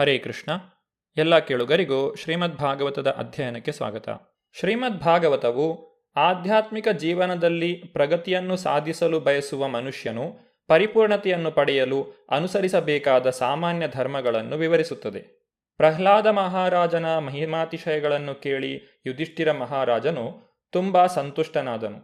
ಹರೇ ಕೃಷ್ಣ. ಎಲ್ಲ ಕೇಳುಗರಿಗೂ ಶ್ರೀಮದ್ ಭಾಗವತದ ಅಧ್ಯಯನಕ್ಕೆ ಸ್ವಾಗತ. ಶ್ರೀಮದ್ ಭಾಗವತವು ಆಧ್ಯಾತ್ಮಿಕ ಜೀವನದಲ್ಲಿ ಪ್ರಗತಿಯನ್ನು ಸಾಧಿಸಲು ಬಯಸುವ ಮನುಷ್ಯನು ಪರಿಪೂರ್ಣತೆಯನ್ನು ಪಡೆಯಲು ಅನುಸರಿಸಬೇಕಾದ ಸಾಮಾನ್ಯ ಧರ್ಮಗಳನ್ನು ವಿವರಿಸುತ್ತದೆ. ಪ್ರಹ್ಲಾದ ಮಹಾರಾಜನ ಮಹಿಮಾತಿಶಯಗಳನ್ನು ಕೇಳಿ ಯುಧಿಷ್ಠಿರ ಮಹಾರಾಜನು ತುಂಬ ಸಂತುಷ್ಟನಾದನು.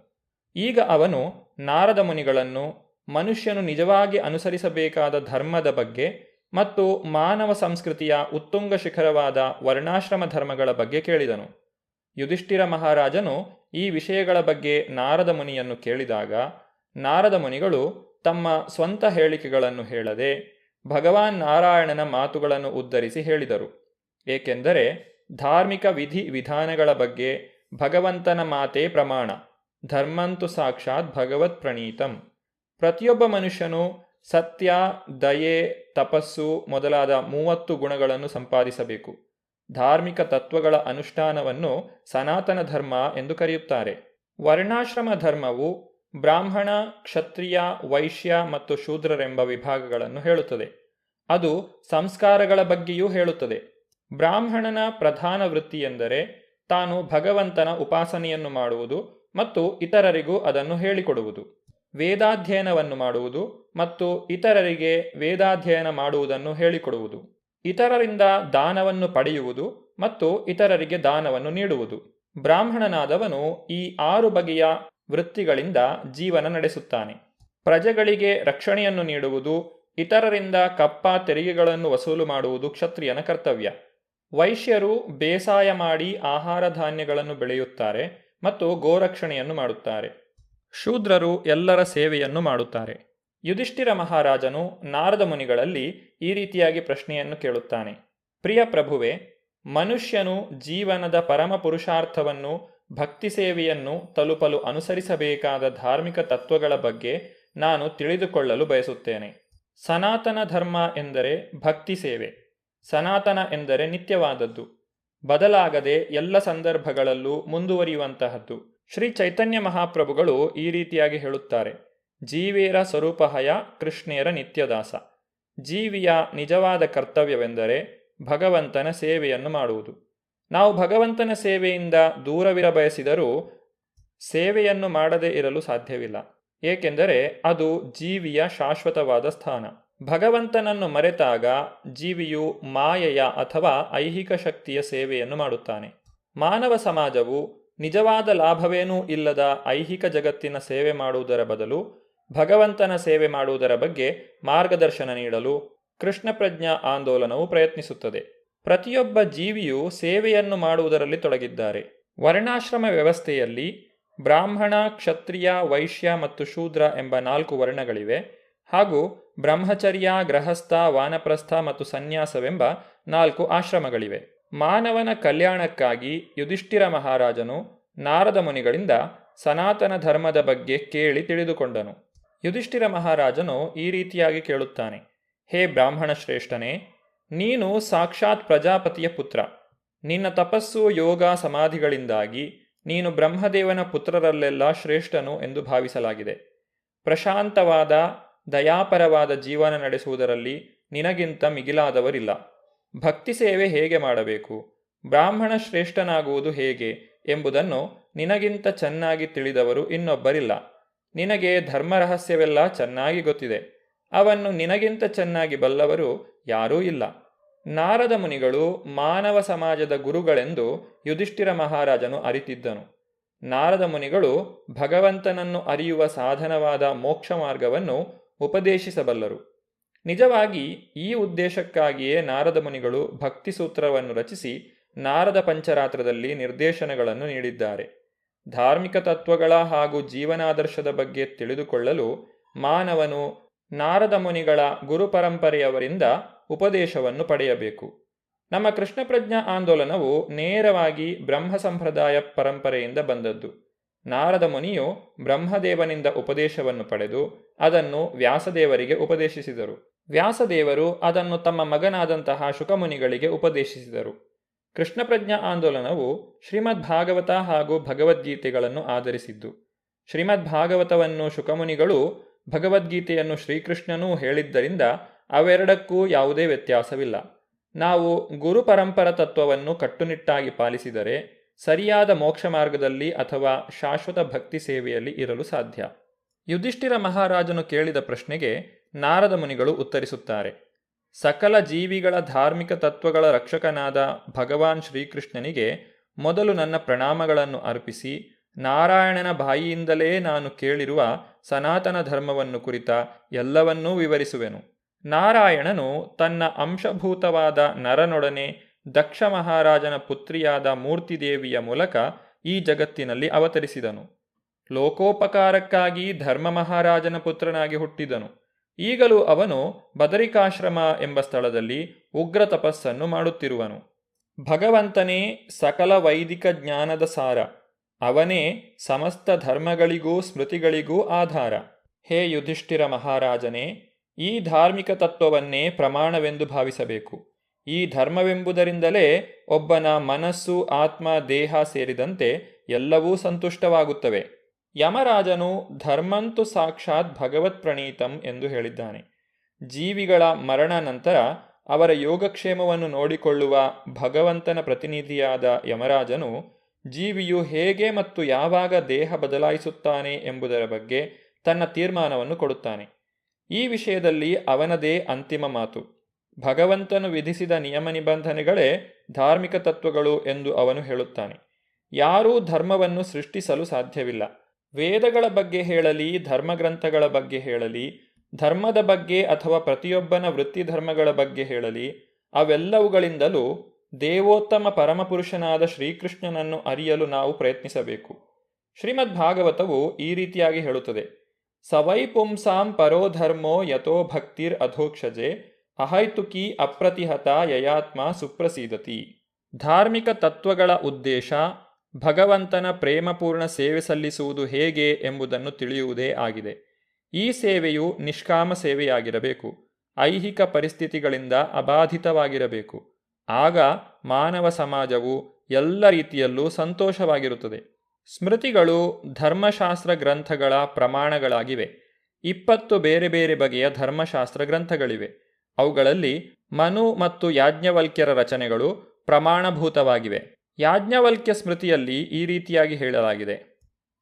ಈಗ ಅವನು ನಾರದ ಮುನಿಗಳನ್ನು ಮನುಷ್ಯನು ನಿಜವಾಗಿ ಅನುಸರಿಸಬೇಕಾದ ಧರ್ಮದ ಬಗ್ಗೆ ಮತ್ತು ಮಾನವ ಸಂಸ್ಕೃತಿಯ ಉತ್ತುಂಗ ಶಿಖರವಾದ ವರ್ಣಾಶ್ರಮ ಧರ್ಮಗಳ ಬಗ್ಗೆ ಕೇಳಿದನು. ಯುಧಿಷ್ಠಿರ ಮಹಾರಾಜನು ಈ ವಿಷಯಗಳ ಬಗ್ಗೆ ನಾರದ ಮುನಿಯನ್ನು ಕೇಳಿದಾಗ ನಾರದ ಮುನಿಗಳು ತಮ್ಮ ಸ್ವಂತ ಹೇಳಿಕೆಗಳನ್ನು ಹೇಳದೆ ಭಗವಾನ್ ನಾರಾಯಣನ ಮಾತುಗಳನ್ನು ಉದ್ಧರಿಸಿ ಹೇಳಿದರು. ಏಕೆಂದರೆ ಧಾರ್ಮಿಕ ವಿಧಿ ವಿಧಾನಗಳ ಬಗ್ಗೆ ಭಗವಂತನ ಮಾತೇ ಪ್ರಮಾಣ. ಧರ್ಮಂತು ಸಾಕ್ಷಾತ್ ಭಗವತ್ ಪ್ರಣೀತಂ. ಪ್ರತಿಯೊಬ್ಬ ಮನುಷ್ಯನು ಸತ್ಯ, ದಯೆ, ತಪಸ್ಸು ಮೊದಲಾದ 30 ಗುಣಗಳನ್ನು ಸಂಪಾದಿಸಬೇಕು. ಧಾರ್ಮಿಕ ತತ್ವಗಳ ಅನುಷ್ಠಾನವನ್ನು ಸನಾತನ ಧರ್ಮ ಎಂದು ಕರೆಯುತ್ತಾರೆ. ವರ್ಣಾಶ್ರಮ ಧರ್ಮವು ಬ್ರಾಹ್ಮಣ, ಕ್ಷತ್ರಿಯ, ವೈಶ್ಯ ಮತ್ತು ಶೂದ್ರರೆಂಬ ವಿಭಾಗಗಳನ್ನು ಹೇಳುತ್ತದೆ. ಅದು ಸಂಸ್ಕಾರಗಳ ಬಗ್ಗೆಯೂ ಹೇಳುತ್ತದೆ. ಬ್ರಾಹ್ಮಣನ ಪ್ರಧಾನ ವೃತ್ತಿ ಎಂದರೆ ತಾನು ಭಗವಂತನ ಉಪಾಸನೆಯನ್ನು ಮಾಡುವುದು ಮತ್ತು ಇತರರಿಗೂ ಅದನ್ನು ಹೇಳಿಕೊಡುವುದು. ವೇದಾಧ್ಯಯನವನ್ನು ಮಾಡುವುದು ಮತ್ತು ಇತರರಿಗೆ ವೇದಾಧ್ಯಯನ ಮಾಡುವುದನ್ನು ಹೇಳಿಕೊಡುವುದು. ಇತರರಿಂದ ದಾನವನ್ನು ಪಡೆಯುವುದು ಮತ್ತು ಇತರರಿಗೆ ದಾನವನ್ನು ನೀಡುವುದು. ಬ್ರಾಹ್ಮಣನಾದವನು ಈ 6 ಬಗೆಯ ವೃತ್ತಿಗಳಿಂದ ಜೀವನ ನಡೆಸುತ್ತಾನೆ. ಪ್ರಜೆಗಳಿಗೆ ರಕ್ಷಣೆಯನ್ನು ನೀಡುವುದು, ಇತರರಿಂದ ಕಪ್ಪ ತೆರಿಗೆಗಳನ್ನು ವಸೂಲು ಮಾಡುವುದು ಕ್ಷತ್ರಿಯನ ಕರ್ತವ್ಯ. ವೈಶ್ಯರು ಬೇಸಾಯ ಮಾಡಿ ಆಹಾರ ಧಾನ್ಯಗಳನ್ನು ಬೆಳೆಯುತ್ತಾರೆ ಮತ್ತು ಗೋರಕ್ಷಣೆಯನ್ನು ಮಾಡುತ್ತಾರೆ. ಶೂದ್ರರು ಎಲ್ಲರ ಸೇವೆಯನ್ನು ಮಾಡುತ್ತಾರೆ. ಯುಧಿಷ್ಠಿರ ಮಹಾರಾಜನು ನಾರದ ಮುನಿಗಳಲ್ಲಿ ಈ ರೀತಿಯಾಗಿ ಪ್ರಶ್ನೆಯನ್ನು ಕೇಳುತ್ತಾನೆ. ಪ್ರಿಯ ಪ್ರಭುವೆ, ಮನುಷ್ಯನು ಜೀವನದ ಪರಮ ಪುರುಷಾರ್ಥವನ್ನು ಭಕ್ತಿ ಸೇವೆಯನ್ನು ತಲುಪಲು ಅನುಸರಿಸಬೇಕಾದ ಧಾರ್ಮಿಕ ತತ್ವಗಳ ಬಗ್ಗೆ ನಾನು ತಿಳಿದುಕೊಳ್ಳಲು ಬಯಸುತ್ತೇನೆ. ಸನಾತನ ಧರ್ಮ ಎಂದರೆ ಭಕ್ತಿ ಸೇವೆ. ಸನಾತನ ಎಂದರೆ ನಿತ್ಯವಾದದ್ದು, ಬದಲಾಗದೆ ಎಲ್ಲ ಸಂದರ್ಭಗಳಲ್ಲೂ ಮುಂದುವರಿಯುವಂತಹದ್ದು. ಶ್ರೀ ಚೈತನ್ಯ ಮಹಾಪ್ರಭುಗಳು ಈ ರೀತಿಯಾಗಿ ಹೇಳುತ್ತಾರೆ. ಜೀವೇರ ಸ್ವರೂಪಹಯ ಕೃಷ್ಣೇರ ನಿತ್ಯದಾಸ. ಜೀವಿಯ ನಿಜವಾದ ಕರ್ತವ್ಯವೆಂದರೆ ಭಗವಂತನ ಸೇವೆಯನ್ನು ಮಾಡುವುದು. ನಾವು ಭಗವಂತನ ಸೇವೆಯಿಂದ ದೂರವಿರ ಬಯಸಿದರೂ ಸೇವೆಯನ್ನು ಮಾಡದೇ ಇರಲು ಸಾಧ್ಯವಿಲ್ಲ. ಏಕೆಂದರೆ ಅದು ಜೀವಿಯ ಶಾಶ್ವತವಾದ ಸ್ಥಾನ. ಭಗವಂತನನ್ನು ಮರೆತಾಗ ಜೀವಿಯು ಮಾಯೆಯ ಅಥವಾ ಐಹಿಕ ಶಕ್ತಿಯ ಸೇವೆಯನ್ನು ಮಾಡುತ್ತಾನೆ. ಮಾನವ ಸಮಾಜವು ನಿಜವಾದ ಲಾಭವೇನೂ ಇಲ್ಲದ ಐಹಿಕ ಜಗತ್ತಿನ ಸೇವೆ ಮಾಡುವುದರ ಬದಲು ಭಗವಂತನ ಸೇವೆ ಮಾಡುವುದರ ಬಗ್ಗೆ ಮಾರ್ಗದರ್ಶನ ನೀಡಲು ಕೃಷ್ಣ ಪ್ರಜ್ಞಾ ಆಂದೋಲನವು ಪ್ರಯತ್ನಿಸುತ್ತದೆ. ಪ್ರತಿಯೊಬ್ಬ ಜೀವಿಯು ಸೇವೆಯನ್ನು ಮಾಡುವುದರಲ್ಲಿ ತೊಡಗಿದ್ದಾರೆ. ವರ್ಣಾಶ್ರಮ ವ್ಯವಸ್ಥೆಯಲ್ಲಿ ಬ್ರಾಹ್ಮಣ, ಕ್ಷತ್ರಿಯ, ವೈಶ್ಯ ಮತ್ತು ಶೂದ್ರ ಎಂಬ 4 ವರ್ಣಗಳಿವೆ ಹಾಗೂ ಬ್ರಹ್ಮಚರ್ಯ, ಗೃಹಸ್ಥ, ವಾನಪ್ರಸ್ಥ ಮತ್ತು ಸನ್ಯಾಸವೆಂಬ 4 ಆಶ್ರಮಗಳಿವೆ. ಮಾನವನ ಕಲ್ಯಾಣಕ್ಕಾಗಿ ಯುಧಿಷ್ಠಿರ ಮಹಾರಾಜನು ನಾರದ ಮುನಿಗಳಿಂದ ಸನಾತನ ಧರ್ಮದ ಬಗ್ಗೆ ಕೇಳಿ ತಿಳಿದುಕೊಂಡನು. ಯುಧಿಷ್ಠಿರ ಮಹಾರಾಜನು ಈ ರೀತಿಯಾಗಿ ಕೇಳುತ್ತಾನೆ. ಹೇ ಬ್ರಾಹ್ಮಣ ಶ್ರೇಷ್ಠನೇ, ನೀನು ಸಾಕ್ಷಾತ್ ಪ್ರಜಾಪತಿಯ ಪುತ್ರ. ನಿನ್ನ ತಪಸ್ಸು, ಯೋಗ, ಸಮಾಧಿಗಳಿಂದಾಗಿ ನೀನು ಬ್ರಹ್ಮದೇವನ ಪುತ್ರರಲ್ಲೆಲ್ಲ ಶ್ರೇಷ್ಠನು ಎಂದು ಭಾವಿಸಲಾಗಿದೆ. ಪ್ರಶಾಂತವಾದ, ದಯಾಪರವಾದ ಜೀವನ ನಡೆಸುವುದರಲ್ಲಿ ನಿನಗಿಂತ ಮಿಗಿಲಾದವರಿಲ್ಲ. ಭಕ್ತಿ ಸೇವೆ ಹೇಗೆ ಮಾಡಬೇಕು, ಬ್ರಾಹ್ಮಣ ಶ್ರೇಷ್ಠನಾಗುವುದು ಹೇಗೆ ಎಂಬುದನ್ನು ನಿನಗಿಂತ ಚೆನ್ನಾಗಿ ತಿಳಿದವರು ಇನ್ನೊಬ್ಬರಿಲ್ಲ. ನಿನಗೆ ಧರ್ಮರಹಸ್ಯವೆಲ್ಲ ಚೆನ್ನಾಗಿ ಗೊತ್ತಿದೆ. ಅವನ್ನು ನಿನಗಿಂತ ಚೆನ್ನಾಗಿ ಬಲ್ಲವರು ಯಾರೂ ಇಲ್ಲ. ನಾರದ ಮುನಿಗಳು ಮಾನವ ಸಮಾಜದ ಗುರುಗಳೆಂದು ಯುಧಿಷ್ಠಿರ ಮಹಾರಾಜನು ಅರಿತಿದ್ದನು. ನಾರದ ಮುನಿಗಳು ಭಗವಂತನನ್ನು ಅರಿಯುವ ಸಾಧನವಾದ ಮೋಕ್ಷ ಮಾರ್ಗವನ್ನು ಉಪದೇಶಿಸಬಲ್ಲರು. ನಿಜವಾಗಿ ಈ ಉದ್ದೇಶಕ್ಕಾಗಿಯೇ ನಾರದ ಮುನಿಗಳು ಭಕ್ತಿ ಸೂತ್ರವನ್ನು ರಚಿಸಿ ನಾರದ ಪಂಚರಾತ್ರದಲ್ಲಿ ನಿರ್ದೇಶನಗಳನ್ನು ನೀಡಿದ್ದಾರೆ. ಧಾರ್ಮಿಕ ತತ್ವಗಳ ಹಾಗೂ ಜೀವನಾದರ್ಶದ ಬಗ್ಗೆ ತಿಳಿದುಕೊಳ್ಳಲು ಮಾನವನು ನಾರದ ಮುನಿಗಳ ಗುರುಪರಂಪರೆಯವರಿಂದ ಉಪದೇಶವನ್ನು ಪಡೆಯಬೇಕು. ನಮ್ಮ ಕೃಷ್ಣ ಪ್ರಜ್ಞಾ ಆಂದೋಲನವು ನೇರವಾಗಿ ಬ್ರಹ್ಮ ಸಂಪ್ರದಾಯ ಪರಂಪರೆಯಿಂದ ಬಂದದ್ದು. ನಾರದ ಮುನಿಯು ಬ್ರಹ್ಮದೇವನಿಂದ ಉಪದೇಶವನ್ನು ಪಡೆದು ಅದನ್ನು ವ್ಯಾಸದೇವರಿಗೆ ಉಪದೇಶಿಸಿದರು. ವ್ಯಾಸದೇವರು ಅದನ್ನು ತಮ್ಮ ಮಗನಾದಂತಹ ಶುಕಮುನಿಗಳಿಗೆ ಉಪದೇಶಿಸಿದರು. ಕೃಷ್ಣ ಪ್ರಜ್ಞಾ ಆಂದೋಲನವು ಶ್ರೀಮದ್ ಭಾಗವತ ಹಾಗೂ ಭಗವದ್ಗೀತೆಗಳನ್ನು ಆಧರಿಸಿದ್ದು. ಶ್ರೀಮದ್ ಭಾಗವತವನ್ನು ಶುಕಮುನಿಗಳು, ಭಗವದ್ಗೀತೆಯನ್ನು ಶ್ರೀಕೃಷ್ಣನೂ ಹೇಳಿದ್ದರಿಂದ ಅವೆರಡಕ್ಕೂ ಯಾವುದೇ ವ್ಯತ್ಯಾಸವಿಲ್ಲ. ನಾವು ಗುರುಪರಂಪರ ತತ್ವವನ್ನು ಕಟ್ಟುನಿಟ್ಟಾಗಿ ಪಾಲಿಸಿದರೆ ಸರಿಯಾದ ಮೋಕ್ಷ ಮಾರ್ಗದಲ್ಲಿ ಅಥವಾ ಶಾಶ್ವತ ಭಕ್ತಿ ಸೇವೆಯಲ್ಲಿ ಇರಲು ಸಾಧ್ಯ. ಯುಧಿಷ್ಠಿರ ಮಹಾರಾಜನು ಕೇಳಿದ ಪ್ರಶ್ನೆಗೆ ನಾರದ ಮುನಿಗಳು ಉತ್ತರಿಸುತ್ತಾರೆ. ಸಕಲ ಜೀವಿಗಳ ಧಾರ್ಮಿಕ ತತ್ವಗಳ ರಕ್ಷಕನಾದ ಭಗವಾನ್ ಶ್ರೀಕೃಷ್ಣನಿಗೆ ಮೊದಲು ನನ್ನ ಪ್ರಣಾಮಗಳನ್ನು ಅರ್ಪಿಸಿ ನಾರಾಯಣನ ಬಾಯಿಯಿಂದಲೇ ನಾನು ಕೇಳಿರುವ ಸನಾತನ ಧರ್ಮವನ್ನು ಕುರಿತ ಎಲ್ಲವನ್ನೂ ವಿವರಿಸುವೆನು. ನಾರಾಯಣನು ತನ್ನ ಅಂಶಭೂತವಾದ ನರನೊಡನೆ ದಕ್ಷ ಮಹಾರಾಜನ ಪುತ್ರಿಯಾದ ಮೂರ್ತಿದೇವಿಯ ಮೂಲಕ ಈ ಜಗತ್ತಿನಲ್ಲಿ ಅವತರಿಸಿದನು. ಲೋಕೋಪಕಾರಕ್ಕಾಗಿ ಧರ್ಮ ಮಹಾರಾಜನ ಪುತ್ರನಾಗಿ ಹುಟ್ಟಿದನು. ಈಗಲೂ ಅವನು ಬದರಿಕಾಶ್ರಮ ಎಂಬ ಸ್ಥಳದಲ್ಲಿ ಉಗ್ರ ತಪಸ್ಸನ್ನು ಮಾಡುತ್ತಿರುವನು. ಭಗವಂತನೇ ಸಕಲ ವೈದಿಕ ಜ್ಞಾನದ ಸಾರ. ಅವನೇ ಸಮಸ್ತ ಧರ್ಮಗಳಿಗೂ ಸ್ಮೃತಿಗಳಿಗೂ ಆಧಾರ. ಹೇ ಯುಧಿಷ್ಠಿರ ಮಹಾರಾಜನೇ, ಈ ಧಾರ್ಮಿಕ ತತ್ವವನ್ನೇ ಪ್ರಮಾಣವೆಂದು ಭಾವಿಸಬೇಕು. ಈ ಧರ್ಮವೆಂಬುದರಿಂದಲೇ ಒಬ್ಬನ ಮನಸ್ಸು, ಆತ್ಮ, ದೇಹ ಸೇರಿದಂತೆ ಎಲ್ಲವೂ ಸಂತುಷ್ಟವಾಗುತ್ತವೆ. ಯಮರಾಜನು ಧರ್ಮಂತು ಸಾಕ್ಷಾತ್ ಭಗವತ್ ಪ್ರಣೀತಂ ಎಂದು ಹೇಳಿದ್ದಾನೆ. ಜೀವಿಗಳ ಮರಣ ನಂತರ ಅವರ ಯೋಗಕ್ಷೇಮವನ್ನು ನೋಡಿಕೊಳ್ಳುವ ಭಗವಂತನ ಪ್ರತಿನಿಧಿಯಾದ ಯಮರಾಜನು ಜೀವಿಯು ಹೇಗೆ ಮತ್ತು ಯಾವಾಗ ದೇಹ ಬದಲಾಯಿಸುತ್ತಾನೆ ಎಂಬುದರ ಬಗ್ಗೆ ತನ್ನ ತೀರ್ಮಾನವನ್ನು ಕೊಡುತ್ತಾನೆ. ಈ ವಿಷಯದಲ್ಲಿ ಅವನದೇ ಅಂತಿಮ ಮಾತು. ಭಗವಂತನು ವಿಧಿಸಿದ ನಿಯಮ ನಿಬಂಧನೆಗಳೇ ಧಾರ್ಮಿಕ ತತ್ವಗಳು ಎಂದು ಅವನು ಹೇಳುತ್ತಾನೆ. ಯಾರೂ ಧರ್ಮವನ್ನು ಸೃಷ್ಟಿಸಲು ಸಾಧ್ಯವಿಲ್ಲ. ವೇದಗಳ ಬಗ್ಗೆ ಹೇಳಲಿ, ಧರ್ಮಗ್ರಂಥಗಳ ಬಗ್ಗೆ ಹೇಳಲಿ, ಧರ್ಮದ ಬಗ್ಗೆ ಅಥವಾ ಪ್ರತಿಯೊಬ್ಬನ ವೃತ್ತಿಧರ್ಮಗಳ ಬಗ್ಗೆ ಹೇಳಲಿ, ಅವೆಲ್ಲವುಗಳಿಂದಲೂ ದೇವೋತ್ತಮ ಪರಮಪುರುಷನಾದ ಶ್ರೀಕೃಷ್ಣನನ್ನು ಅರಿಯಲು ನಾವು ಪ್ರಯತ್ನಿಸಬೇಕು. ಶ್ರೀಮದ್ ಭಾಗವತವು ಈ ರೀತಿಯಾಗಿ ಹೇಳುತ್ತದೆ. ಸವೈ ಪುಂಸಾಂ ಪರೋ ಧರ್ಮೋ ಯಥೋ ಭಕ್ತಿರ್ ಅಧೋಕ್ಷಜೆ ಅಹೈತುಕಿ ಅಪ್ರತಿಹತ ಯಯಾತ್ಮ ಸುಪ್ರಸೀದತಿ. ಧಾರ್ಮಿಕ ತತ್ವಗಳ ಉದ್ದೇಶ ಭಗವಂತನ ಪ್ರೇಮಪೂರ್ಣ ಸೇವೆ ಸಲ್ಲಿಸುವುದು ಹೇಗೆ ಎಂಬುದನ್ನು ತಿಳಿಯುವುದೇ ಆಗಿದೆ. ಈ ಸೇವೆಯು ನಿಷ್ಕಾಮ ಸೇವೆಯಾಗಿರಬೇಕು. ಐಹಿಕ ಪರಿಸ್ಥಿತಿಗಳಿಂದ ಅಬಾಧಿತವಾಗಿರಬೇಕು. ಆಗ ಮಾನವ ಸಮಾಜವು ಎಲ್ಲ ರೀತಿಯಲ್ಲೂ ಸಂತೋಷವಾಗಿರುತ್ತದೆ. ಸ್ಮೃತಿಗಳು ಧರ್ಮಶಾಸ್ತ್ರ ಗ್ರಂಥಗಳ ಪ್ರಮಾಣಗಳಾಗಿವೆ. 20 ಬೇರೆ ಬೇರೆ ಬಗೆಯ ಧರ್ಮಶಾಸ್ತ್ರ ಗ್ರಂಥಗಳಿವೆ. ಅವುಗಳಲ್ಲಿ ಮನು ಮತ್ತು ಯಾಜ್ಞವಲ್ಕ್ಯರ ರಚನೆಗಳು ಪ್ರಮಾಣಭೂತವಾಗಿವೆ. ಯಾಜ್ಞವಲ್ಕ್ಯ ಸ್ಮೃತಿಯಲ್ಲಿ ಈ ರೀತಿಯಾಗಿ ಹೇಳಲಾಗಿದೆ.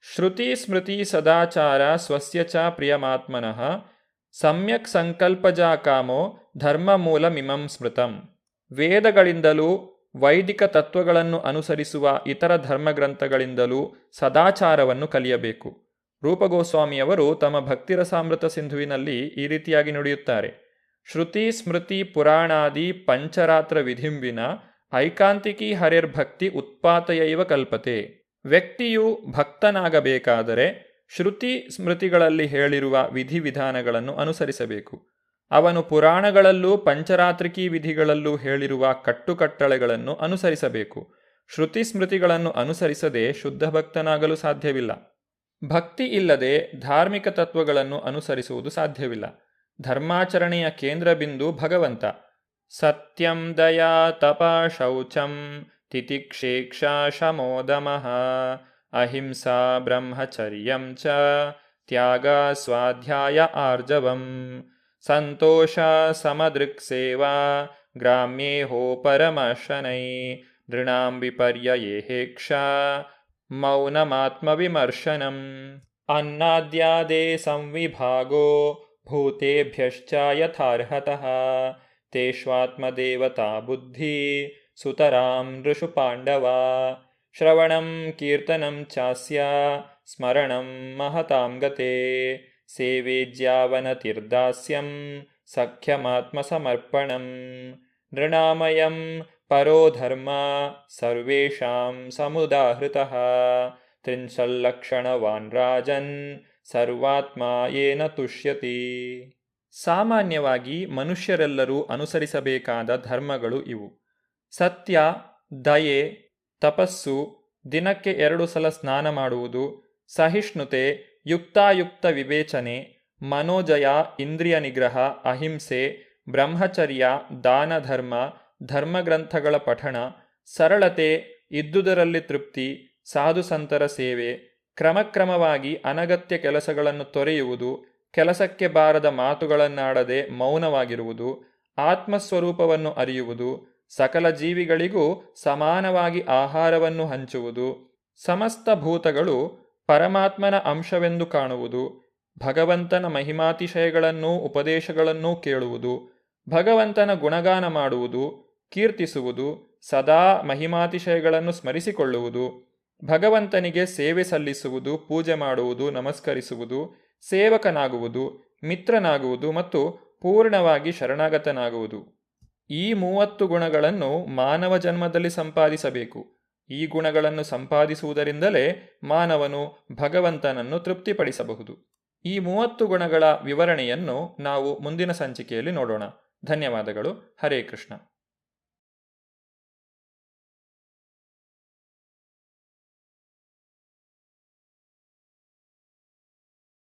ಶ್ರುತಿ ಸ್ಮೃತಿ ಸದಾಚಾರ ಸ್ವಸ್ಯ ಚ ಪ್ರಿಯಮಾತ್ಮನಃ ಸಮ್ಯಕ್ ಸಂಕಲ್ಪಜಾ ಕಾಮೋ ಧರ್ಮ ಮೂಲಮಿಮಂ ಸ್ಮೃತಂ. ವೇದಗಳಿಂದಲೂ ವೈದಿಕ ತತ್ವಗಳನ್ನು ಅನುಸರಿಸುವ ಇತರ ಧರ್ಮಗ್ರಂಥಗಳಿಂದಲೂ ಸದಾಚಾರವನ್ನು ಕಲಿಯಬೇಕು. ರೂಪಗೋಸ್ವಾಮಿಯವರು ತಮ್ಮ ಭಕ್ತಿರಸಾಮೃತ ಸಿಂಧುವಿನಲ್ಲಿ ಈ ರೀತಿಯಾಗಿ ನುಡಿಯುತ್ತಾರೆ. ಶ್ರುತಿ ಸ್ಮೃತಿ ಪುರಾಣಾದಿ ಪಂಚರಾತ್ರ ವಿಧಿಂವಿನ ಐಕಾಂತಿಕಿ ಹರಿರ್ಭಕ್ತಿ ಉತ್ಪಾತಯೈವ ಕಲ್ಪತೆ. ವ್ಯಕ್ತಿಯು ಭಕ್ತನಾಗಬೇಕಾದರೆ ಶ್ರುತಿ ಸ್ಮೃತಿಗಳಲ್ಲಿ ಹೇಳಿರುವ ವಿಧಿವಿಧಾನಗಳನ್ನು ಅನುಸರಿಸಬೇಕು. ಅವನು ಪುರಾಣಗಳಲ್ಲೂ ಪಂಚರಾತ್ರಿಕಿ ವಿಧಿಗಳಲ್ಲೂ ಹೇಳಿರುವ ಕಟ್ಟುಕಟ್ಟಳೆಗಳನ್ನು ಅನುಸರಿಸಬೇಕು. ಶ್ರುತಿ ಸ್ಮೃತಿಗಳನ್ನು ಅನುಸರಿಸದೆ ಶುದ್ಧ ಭಕ್ತನಾಗಲು ಸಾಧ್ಯವಿಲ್ಲ. ಭಕ್ತಿ ಇಲ್ಲದೆ ಧಾರ್ಮಿಕ ತತ್ವಗಳನ್ನು ಅನುಸರಿಸುವುದು ಸಾಧ್ಯವಿಲ್ಲ. ಧರ್ಮಾಚರಣೆಯ ಕೇಂದ್ರ ಬಿಂದು ಭಗವಂತ. ಸತ್ಯಂ ದಯಾ ತಪ ಶೌಚಂ ತಿತಿಕ್ಷೇಕ್ಷಾ ಶಮೋದಮಃ ಅಹಿಂಸಾ ಬ್ರಹ್ಮಚರ್ಯಂ ಚ ತ್ಯಾಗ ಸ್ವಾಧ್ಯಾಯ ಆರ್ಜವಂ ಸಂತೋಷ ಸಮದೃಕ್ ಸೇವಾ ಗ್ರಾಮ್ಯೇಹೋ ಪರಮಶನೈ ನೃಣಾಂ ವಿಪರ್ಯಯೇಹೇಕ್ಷ ಮೌನಮಾತ್ಮವಿಮರ್ಶನಂ ಅನ್ನಾದ್ಯಾದೇ ಸಂವಿಭಾಗೋ ಭೂತೇಭ್ಯಶ್ಚ ಯಥಾರ್ಹತಃ ತೇಷ್ವಾತ್ಮದೇವತಾ ಬುದ್ಧಿ ಸುತರಾಂ ನೃಷು ಪಾಂಡವ ಶ್ರವಣಂ ಕೀರ್ತನಂ ಚಾಸ್ಯ ಸ್ಮರಣಂ ಮಹತಾಂ ಗತೆ ಸೇವೇಜ್ಯಾವನತಿರ್ದಾಸ್ಯಂ ಸಖ್ಯಮಾತ್ಮಸಮರ್ಪಣಂ ನೃಣಾಮಯಂ ಪರೋ ಧರ್ಮ ಸರ್ವೇಷಾಂ ಸಮುದಾಹೃತಃ ತ್ರಿಂಶಲ್ಲಕ್ಷಣವಾನ್ ರಾಜನ್ ಸರ್ವಾತ್ಮ ಯೇನ ತುಷ್ಯತಿ. ಸಾಮಾನ್ಯವಾಗಿ ಮನುಷ್ಯರೆಲ್ಲರೂ ಅನುಸರಿಸಬೇಕಾದ ಧರ್ಮಗಳು ಇವು. ಸತ್ಯ, ದಯೆ, ತಪಸ್ಸು, ದಿನಕ್ಕೆ 2 ಸಲ ಸ್ನಾನ ಮಾಡುವುದು, ಸಹಿಷ್ಣುತೆ, ಯುಕ್ತಾಯುಕ್ತ ವಿವೇಚನೆ, ಮನೋಜಯ, ಇಂದ್ರಿಯ ನಿಗ್ರಹ, ಅಹಿಂಸೆ, ಬ್ರಹ್ಮಚರ್ಯ, ದಾನ ಧರ್ಮ, ಧರ್ಮಗ್ರಂಥಗಳ ಪಠಣ, ಸರಳತೆ, ಇದ್ದುದರಲ್ಲಿ ತೃಪ್ತಿ, ಸಾಧುಸಂತರ ಸೇವೆ, ಕ್ರಮಕ್ರಮವಾಗಿ ಅನಗತ್ಯ ಕೆಲಸಗಳನ್ನು ತೊರೆಯುವುದು, ಕೆಲಸಕ್ಕೆ ಬಾರದ ಮಾತುಗಳನ್ನಾಡದೆ ಮೌನವಾಗಿರುವುದು, ಆತ್ಮಸ್ವರೂಪವನ್ನು ಅರಿಯುವುದು, ಸಕಲ ಜೀವಿಗಳಿಗೂ ಸಮಾನವಾಗಿ ಆಹಾರವನ್ನು ಹಂಚುವುದು, ಸಮಸ್ತ ಭೂತಗಳು ಪರಮಾತ್ಮನ ಅಂಶವೆಂದು ಕಾಣುವುದು, ಭಗವಂತನ ಮಹಿಮಾತಿಶಯಗಳನ್ನೂ ಉಪದೇಶಗಳನ್ನೂ ಕೇಳುವುದು, ಭಗವಂತನ ಗುಣಗಾನ ಮಾಡುವುದು, ಕೀರ್ತಿಸುವುದು, ಸದಾ ಮಹಿಮಾತಿಶಯಗಳನ್ನು ಸ್ಮರಿಸಿಕೊಳ್ಳುವುದು, ಭಗವಂತನಿಗೆ ಸೇವೆ ಸಲ್ಲಿಸುವುದು, ಪೂಜೆ ಮಾಡುವುದು, ನಮಸ್ಕರಿಸುವುದು, ಸೇವಕನಾಗುವುದು, ಮಿತ್ರನಾಗುವುದು ಮತ್ತು ಪೂರ್ಣವಾಗಿ ಶರಣಾಗತನಾಗುವುದು. ಈ 30 ಗುಣಗಳನ್ನು ಮಾನವ ಜನ್ಮದಲ್ಲಿ ಸಂಪಾದಿಸಬೇಕು. ಈ ಗುಣಗಳನ್ನು ಸಂಪಾದಿಸುವುದರಿಂದಲೇ ಮಾನವನು ಭಗವಂತನನ್ನು ತೃಪ್ತಿಪಡಿಸಬಹುದು. ಈ 30 ಗುಣಗಳ ವಿವರಣೆಯನ್ನು ನಾವು ಮುಂದಿನ ಸಂಚಿಕೆಯಲ್ಲಿ ನೋಡೋಣ. ಧನ್ಯವಾದಗಳು. ಹರೇ ಕೃಷ್ಣ.